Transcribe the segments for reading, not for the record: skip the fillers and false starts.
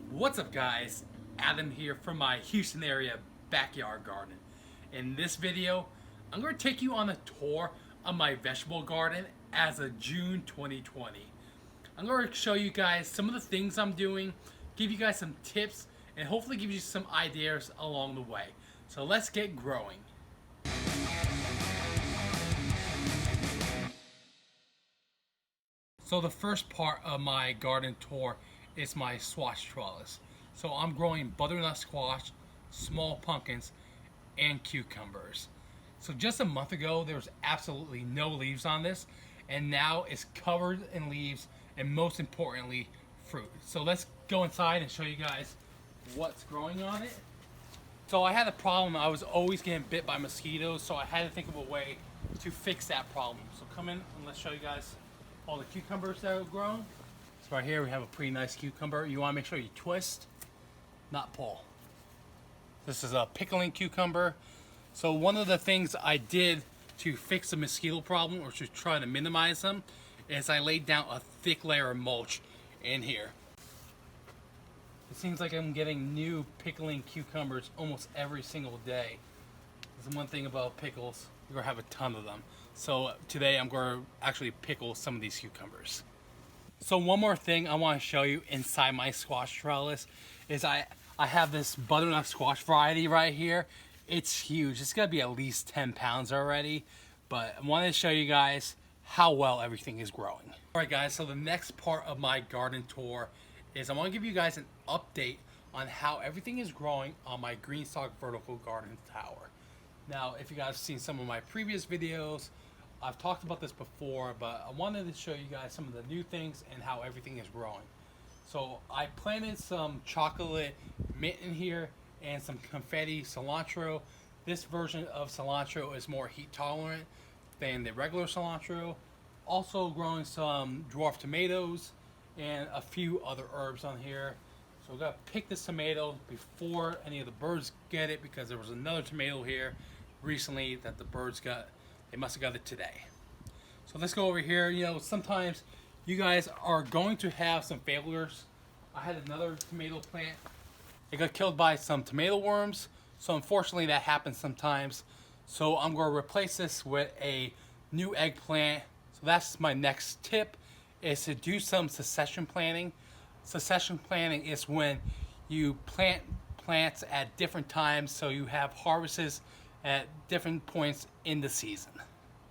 What's up guys, Adam here from my Houston area backyard garden. In this video, I'm going to take you on a tour of my vegetable garden as of June 2020. I'm going to show you guys some of the things I'm doing, give you guys some tips, and hopefully give you some ideas along the way. So let's get growing. So the first part of my garden tour is my squash trellis. So I'm growing butternut squash, small pumpkins, and cucumbers. So just a month ago there was absolutely no leaves on this, and now it's covered in leaves and most importantly fruit. So let's go inside and show you guys what's growing on it. So I had a problem, I was always getting bit by mosquitoes, so I had to think of a way to fix that problem. So come in and let's show you guys all the cucumbers that have grown. So right here we have a pretty nice cucumber. You want to make sure you twist, not pull. This is a pickling cucumber. So one of the things I did to fix the mosquito problem, or to try to minimize them, is I laid down a thick layer of mulch in here. It seems like I'm getting new pickling cucumbers almost every single day. There's one thing about pickles, you're gonna have a ton of them. So today I'm going to actually pickle some of these cucumbers. So one more thing I want to show you inside my squash trellis is I have this butternut squash variety right here. It's huge. It's going to be at least 10 pounds already. But I wanted to show you guys how well everything is growing. Alright guys, so the next part of my garden tour is I want to give you guys an update on how everything is growing on my green stalk vertical garden tower. Now, if you guys have seen some of my previous videos, I've talked about this before, but I wanted to show you guys some of the new things and how everything is growing. So I planted some chocolate mint in here and some confetti cilantro. This version of cilantro is more heat tolerant than the regular cilantro. Also growing some dwarf tomatoes and a few other herbs on here. So we're gonna pick this tomato before any of the birds get it, because there was another tomato here recently that the birds got. They must have got it today. So let's go over here. You know, sometimes you guys are going to have some failures. I had another tomato plant. It got killed by some tomato worms. So unfortunately that happens sometimes. So I'm going to replace this with a new eggplant. So that's my next tip, is to do some succession planting. Succession planting is when you plant plants at different times, so you have harvests at different points in the season.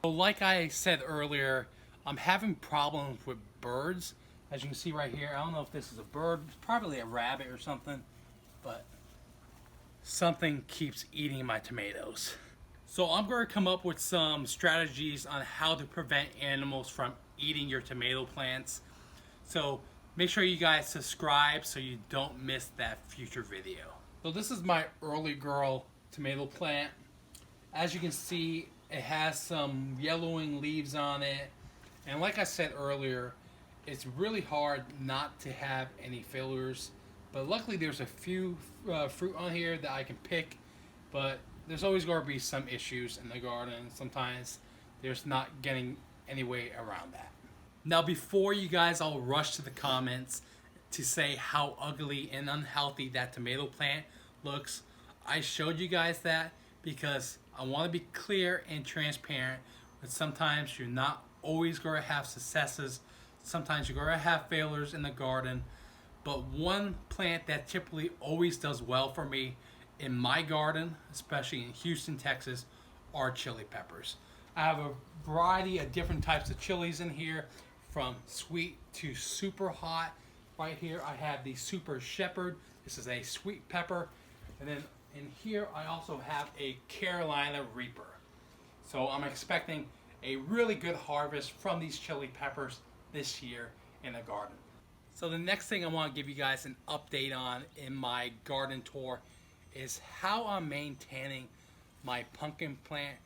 So like I said earlier, I'm having problems with birds. As you can see right here, I don't know if this is a bird, it's probably a rabbit or something, but something keeps eating my tomatoes. So I'm going to come up with some strategies on how to prevent animals from eating your tomato plants. So make sure you guys subscribe so you don't miss that future video. So this is my early girl tomato plant. As you can see, it has some yellowing leaves on it. And like I said earlier, it's really hard not to have any failures. But luckily there's a few fruit on here that I can pick. But there's always going to be some issues in the garden. Sometimes there's not getting any way around that. Now before you guys all rush to the comments to say how ugly and unhealthy that tomato plant looks, I showed you guys that because I want to be clear and transparent, but sometimes you're not always going to have successes. Sometimes you're going to have failures in the garden. But one plant that typically always does well for me in my garden, especially in Houston, Texas, are chili peppers. I have a variety of different types of chilies in here, from sweet to super hot. Right here I have the Super Shepherd. This is a sweet pepper. And then in here I also have a Carolina Reaper. So I'm expecting a really good harvest from these chili peppers this year in the garden. So the next thing I want to give you guys an update on in my garden tour is how I'm maintaining my pumpkin plant.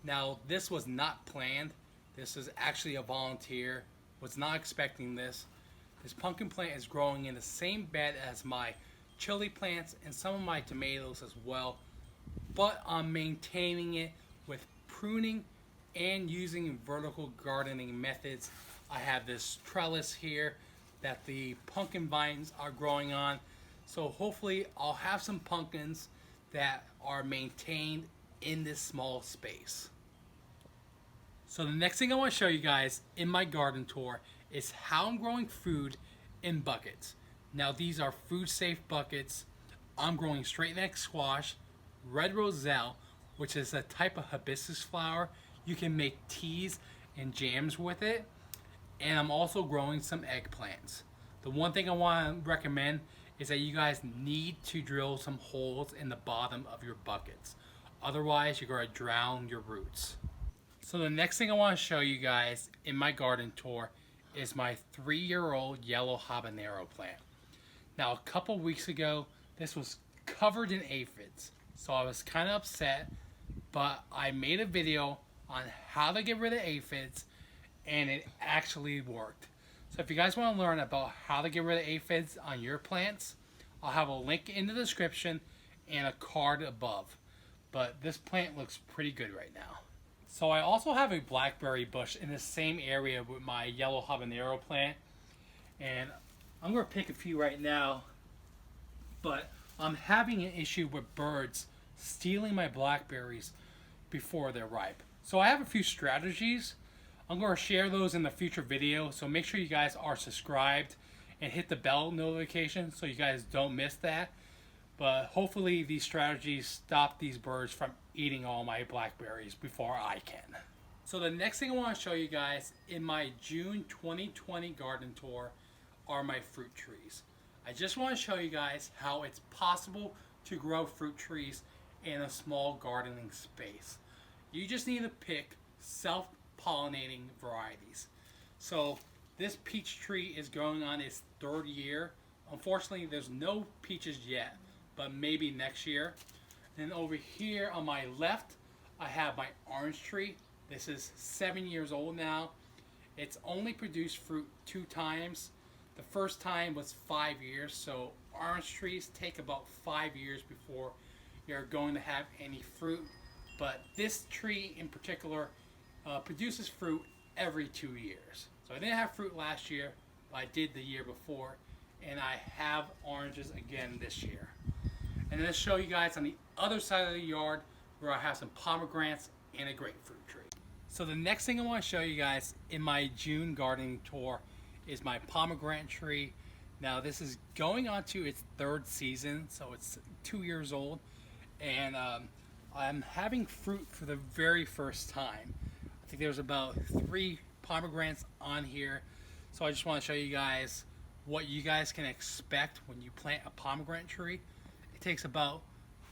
Now this was not planned. This is actually a volunteer. Was not expecting this. This pumpkin plant is growing in the same bed as my chili plants and some of my tomatoes as well, but I'm maintaining it with pruning and using vertical gardening methods. I have this trellis here that the pumpkin vines are growing on. So hopefully I'll have some pumpkins that are maintained in this small space. So the next thing I want to show you guys in my garden tour is how I'm growing food in buckets. Now these are food safe buckets. I'm growing straight neck squash, red roselle, which is a type of hibiscus flower. You can make teas and jams with it. And I'm also growing some eggplants. The one thing I want to recommend is that you guys need to drill some holes in the bottom of your buckets. Otherwise, you're going to drown your roots. So the next thing I want to show you guys in my garden tour is my 3-year-old yellow habanero plant. Now a couple weeks ago, this was covered in aphids. So I was kind of upset, but I made a video on how to get rid of aphids and it actually worked. So if you guys want to learn about how to get rid of aphids on your plants, I'll have a link in the description and a card above. But this plant looks pretty good right now. So I also have a blackberry bush in the same area with my yellow habanero plant. And I'm going to pick a few right now. But I'm having an issue with birds stealing my blackberries before they're ripe. So I have a few strategies. I'm going to share those in the future video. So make sure you guys are subscribed and hit the bell notification so you guys don't miss that. But hopefully these strategies stop these birds from eating all my blackberries before I can. So the next thing I want to show you guys in my June 2020 garden tour are my fruit trees. I just want to show you guys how it's possible to grow fruit trees in a small gardening space. You just need to pick self-pollinating varieties. So this peach tree is growing on its 3rd year. Unfortunately, there's no peaches yet, but maybe next year. Then over here on my left, I have my orange tree. This is 7 years old now. It's only produced fruit 2 times. The first time was 5 years, so orange trees take about 5 years before you're going to have any fruit. But this tree in particular produces fruit every 2 years. So I didn't have fruit last year, but I did the year before, and I have oranges again this year. And then I'll show you guys on the other side of the yard where I have some pomegranates and a grapefruit tree. So the next thing I want to show you guys in my June gardening tour is my pomegranate tree. Now this is going on to its 3rd season, so it's 2 years old, and I'm having fruit for the very first time. I think there's about 3 pomegranates on here, so I just want to show you guys what you guys can expect when you plant a pomegranate tree. It takes about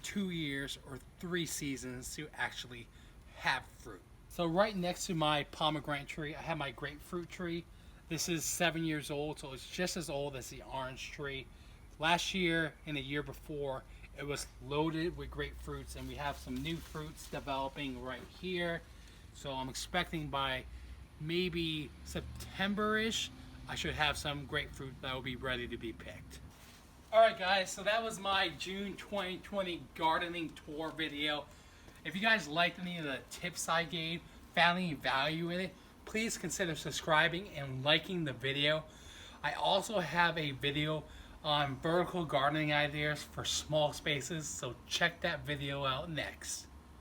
2 years or 3 seasons to actually have fruit. So right next to my pomegranate tree, I have my grapefruit tree. This is 7 years old, so it's just as old as the orange tree. Last year and the year before, it was loaded with grapefruits, and we have some new fruits developing right here. So I'm expecting by maybe September-ish, I should have some grapefruit that will be ready to be picked. Alright guys, so that was my June 2020 gardening tour video. If you guys liked any of the tips I gave, found any value in it, please consider subscribing and liking the video. I also have a video on vertical gardening ideas for small spaces, so check that video out next.